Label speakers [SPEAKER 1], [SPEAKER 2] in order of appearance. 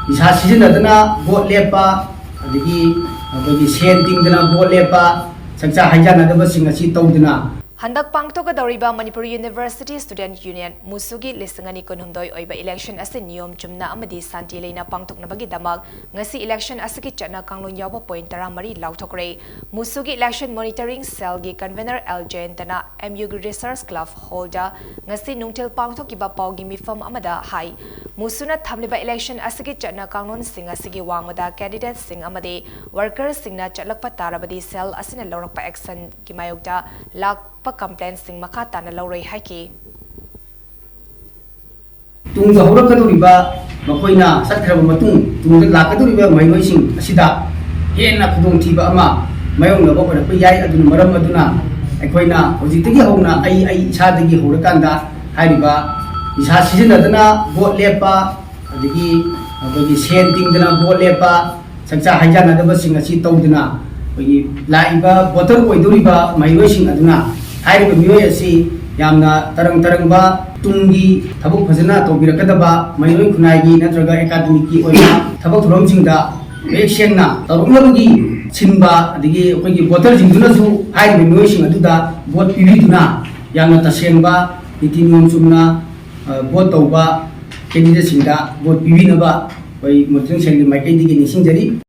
[SPEAKER 1] ꯏꯁꯥ ꯁꯤꯖꯤꯟꯅꯗꯅ ꯚꯣꯠ ꯂꯦꯞꯄ ꯑꯗꯒꯤ ꯑꯩꯈꯣꯏꯒꯤ ꯁꯦꯟ ꯇꯤꯡꯗꯅ ꯚꯣꯠ ꯂꯦꯞꯄ ꯆꯥꯛꯆꯥ ꯍꯩꯖꯥꯟꯅꯗꯕꯁꯤꯡ ꯑꯁꯤ ꯇꯧꯗꯨꯅ
[SPEAKER 2] Handak pangtokadoriba Manipur University Student Union Musugi lisangani kunhumdoi oiba election ase niyom chumna amadi santi leina pangtoknabagi damak ngasi election asiki chatna Kanglon yawa point taramari Laothokhre Musugi election monitoring cell gi convener L Jayantana MU Research Club holder ngasi nungtil pangthokiba paugi mifam amada hai Musuna thamliba election asiki chatna Kanglon sing asigi wangmada candidate sing amade workers singna chatlakpa tarabadi cell asina lawrakpa action ki mayokta lak complaints sing makata na laurai haiki
[SPEAKER 1] tungda horakadoriba makoina satkraba matung tungda lakadoriba mailoi sing asida hena khudong thiba ama mayong na bokona pe yai aduna maram aduna aikoina hojitigi hona ai isadagi horakanda hariba isa sijinadana vote lepa adigi abagi sen tingdana vote lepa sakcha haijana daba sing asi tawduna bagi laiba voter oidoriba mailoi sing aduna हाइरिबा मियोय असि यामना तरंग तरंगबा Tungi थबक फजना तोबिरकदबा मैनोय खुनाइगी नत्रगा academic की ओइना थबक थोरमसिंगदा एक्सेंना तरुंगबगी छिनबा अदिगी अखोइगी voter जिंगदुनासु हाइरिबा मियोयसिंग अदुदा vote पिबिदुना यामना तसेंबा नीति नियम Chumna vote तौबा candidate सिंगदा vote पिबिनबा ओइ मुद्रिंग सेंगि माइकैदिगी निसिंजरी